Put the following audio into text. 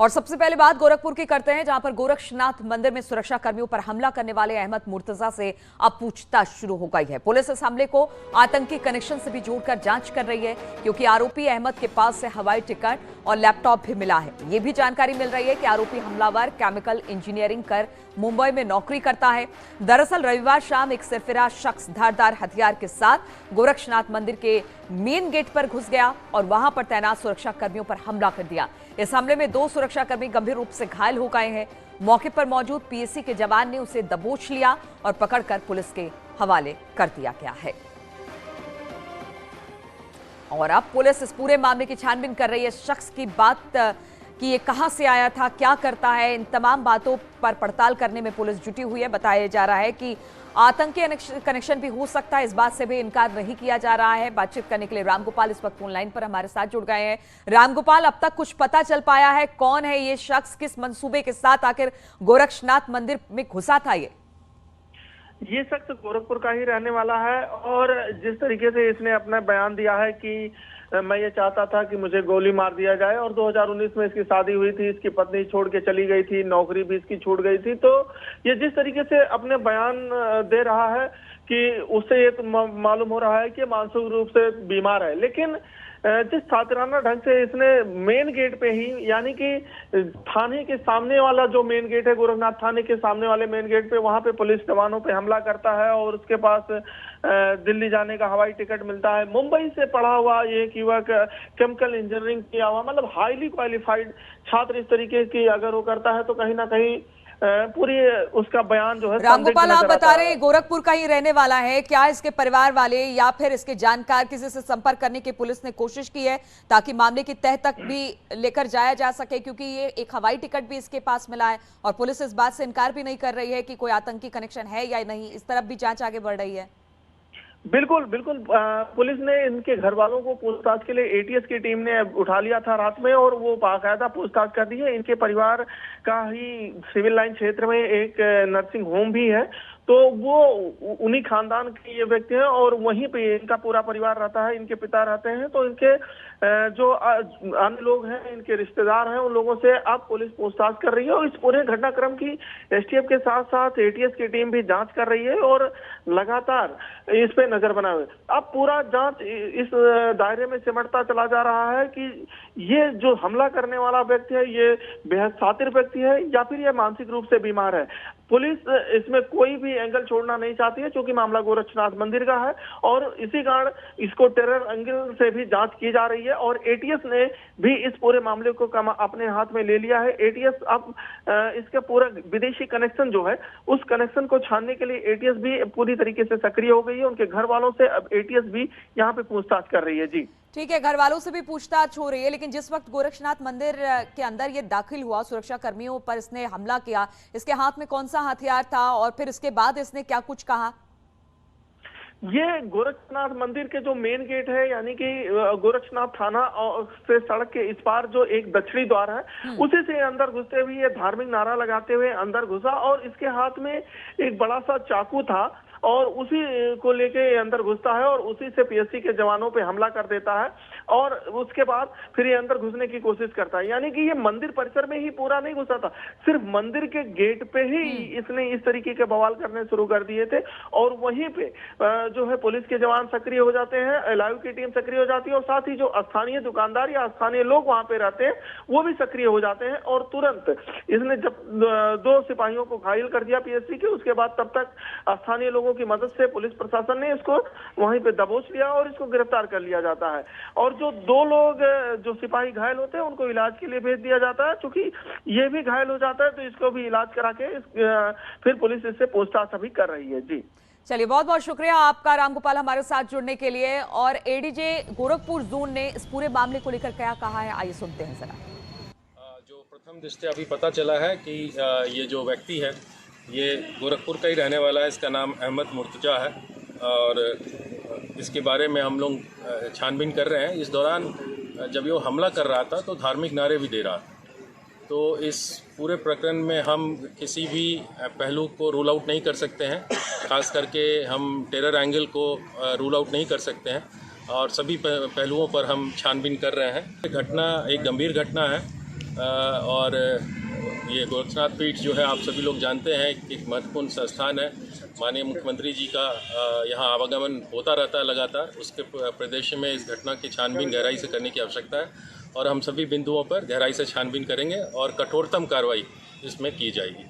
और सबसे पहले बात गोरखपुर की करते हैं, जहां पर गोरक्षनाथ मंदिर में सुरक्षा कर्मियों पर हमला करने वाले अहमद मुर्तजा से अब पूछताछ शुरू हो गई है। पुलिस इस हमले को आतंकी कनेक्शन से भी जोड़कर जांच कर रही है, क्योंकि आरोपी अहमद के पास से हवाई टिकट और लैपटॉप भी मिला है। ये भी जानकारी मिल रही है कि आरोपी हमलावर केमिकल इंजीनियरिंग कर मुंबई में नौकरी करता है। दरअसल रविवार शाम एक सिरफिरा शख्स धारदार हथियार के साथ गोरक्षनाथ मंदिर के मेन गेट पर घुस गया और वहां पर तैनात सुरक्षा कर्मियों पर हमला कर दिया। इस हमले में 2 सुरक्षाकर्मी गंभीर रूप से घायल हो गए हैं। मौके पर मौजूद पीएसी के जवान ने उसे दबोच लिया और पकड़कर पुलिस के हवाले कर दिया गया है। और अब पुलिस इस पूरे मामले की छानबीन कर रही है। शख्स की बात कि ये कहां से आया था, क्या करता है, इन तमाम बातों पर पड़ताल करने में पुलिस जुटी हुई है। बताया जा रहा है कि आतंकी कनेक्शन भी हो सकता है, इस बात से भी इनकार नहीं किया जा रहा है। बातचीत करने के लिए रामगोपाल इस वक्त फोन लाइन पर हमारे साथ जुड़ गए हैं। रामगोपाल, अब तक कुछ पता चल पाया है, कौन है ये शख्स, किस मंसूबे के साथ आखिर गोरक्षनाथ मंदिर में घुसा था? ये शख्स गोरखपुर का ही रहने वाला है और जिस तरीके से इसने अपना बयान दिया है कि मैं ये चाहता था कि मुझे गोली मार दिया जाए, और 2019 में इसकी शादी हुई थी, इसकी पत्नी छोड़ के चली गई थी, नौकरी भी इसकी छूट गई थी। तो ये जिस तरीके से अपने बयान दे रहा है कि उससे ये तो मालूम हो रहा है कि मानसिक रूप से बीमार है। लेकिन जिस सातिराना ढंग से इसने मेन गेट पे ही, यानी कि थाने के सामने वाला जो मेन गेट है, गोरखनाथ थाने के सामने वाले मेन गेट पे, वहां पे पुलिस जवानों पे हमला करता है और उसके पास दिल्ली जाने का हवाई टिकट मिलता है। मुंबई से पढ़ा हुआ ये युवक केमिकल इंजीनियरिंग किया हुआ, मतलब हाईली क्वालिफाइड छात्र इस तरीके की अगर वो करता है तो कहीं ना कहीं पूरी उसका बयान जो है। रामगोपाल, आप बता रहे हैं गोरखपुर का ही रहने वाला है, क्या इसके परिवार वाले या फिर इसके जानकार किसी से संपर्क करने की पुलिस ने कोशिश की है ताकि मामले की तह तक भी लेकर जाया जा सके? क्योंकि ये एक हवाई टिकट भी इसके पास मिला है और पुलिस इस बात से इनकार भी नहीं कर रही है कि कोई आतंकी कनेक्शन है या नहीं। इस तरफ भी जांच आगे बढ़ रही है। बिल्कुल बिल्कुल, पुलिस ने इनके घर वालों को पूछताछ के लिए एटीएस की टीम ने उठा लिया था रात में और वो बाकायदा पूछताछ कर दी है। इनके परिवार का ही सिविल लाइन क्षेत्र में एक नर्सिंग होम भी है, तो वो उन्हीं खानदान के ये व्यक्ति हैं और वहीं पे इनका पूरा परिवार रहता है। इनके पिता रहते हैं, तो इनके जो अन्य लोग हैं, इनके रिश्तेदार हैं, उन लोगों से अब पुलिस पूछताछ कर रही है और इस पूरे घटनाक्रम की एसटीएफ के साथ साथ एटीएस की टीम भी जांच कर रही है और लगातार इस पे नजर बनाए हुए। अब पूरा जांच इस दायरे में सिमटता चला जा रहा है कि ये जो हमला करने वाला व्यक्ति है ये बेहद शातिर व्यक्ति है या फिर ये मानसिक रूप से बीमार है। पुलिस इसमें कोई भी एंगल छोड़ना नहीं चाहती है, क्योंकि मामला गोरक्षनाथ मंदिर का है और इसी कारण इसको टेरर एंगल से भी जांच की जा रही है और एटीएस ने भी इस पूरे मामले को अपने हाथ में ले लिया है। एटीएस अब इसका पूरा विदेशी कनेक्शन जो है उस कनेक्शन को छानने के लिए एटीएस भी पूरी तरीके से सक्रिय हो गई है। उनके घर वालों से अब एटीएस भी यहाँ पे पूछताछ कर रही है। जी ठीक है, घर वालों से भी पूछताछ हो रही है, लेकिन जिस वक्त गोरक्षनाथ मंदिर के अंदर ये दाखिल हुआ, सुरक्षा कर्मियों पर इसने हमला किया, इसके हाथ में कौन सा हथियार था और फिर इसके बाद इसने क्या कुछ कहा? ये गोरक्षनाथ मंदिर के जो मेन गेट है, यानी कि गोरक्षनाथ थाना से सड़क के इस पार जो एक दक्षिणी द्वार है, उसी से अंदर घुसते हुए ये धार्मिक नारा लगाते हुए अंदर घुसा और इसके हाथ में एक बड़ा सा चाकू था और उसी को लेके अंदर घुसता है और उसी से पीएससी के जवानों पे हमला कर देता है और उसके बाद फिर ये अंदर घुसने की कोशिश करता है। यानी कि ये मंदिर परिसर में ही पूरा नहीं घुसा था, सिर्फ मंदिर के गेट पे ही इसने इस तरीके के बवाल करने शुरू कर दिए थे और वहीं पे जो है पुलिस के जवान सक्रिय हो जाते हैं, एलआईयू की टीम सक्रिय हो जाती है और साथ ही जो स्थानीय दुकानदार या स्थानीय लोग वहां पे रहते हैं वो भी सक्रिय हो जाते हैं और तुरंत इसने जब 2 सिपाहियों को घायल कर दिया पीएससी के, उसके बाद तब तक स्थानीय लोगों की मदद से पुलिस प्रशासन ने इसको वहीं पे दबोच लिया और इसको गिरफ्तार कर लिया जाता है। और जो 2 लोग जो सिपाही घायल होते हैं उनको इलाज के लिए भेज दिया जाता है। चूंकि ये भी घायल हो जाता है तो इसको भी इलाज करा के फिर पुलिस इससे पूछताछ अभी कर रही है। जी चलिए, बहुत बहुत शुक्रिया आपका रामगोपाल हमारे साथ जुड़ने के लिए। और एडीजे गोरखपुर जोन ने इस पूरे मामले को लेकर क्या कहा है, आइए सुनते हैं जरा। जो प्रथम दृष्टया अभी पता चला है कि ये जो व्यक्ति है ये गोरखपुर का ही रहने वाला है। इसका नाम अहमद मुर्तजा है और इसके बारे में हम लोग छानबीन कर रहे हैं। इस दौरान जब ये हमला कर रहा था तो धार्मिक नारे भी दे रहा था। तो इस पूरे प्रकरण में हम किसी भी पहलू को रूल आउट नहीं कर सकते हैं, खास करके हम टेरर एंगल को रूल आउट नहीं कर सकते हैं और सभी पहलुओं पर हम छानबीन कर रहे हैं। घटना एक गंभीर घटना है और ये गोरक्षनाथ पीठ जो है आप सभी लोग जानते हैं कि एक महत्वपूर्ण संस्थान है। माननीय मुख्यमंत्री जी का यहाँ आवागमन होता रहता है लगातार। उसके प्रदेश में इस घटना की छानबीन गहराई से करने की आवश्यकता है और हम सभी बिंदुओं पर गहराई से छानबीन करेंगे और कठोरतम कार्रवाई इसमें की जाएगी।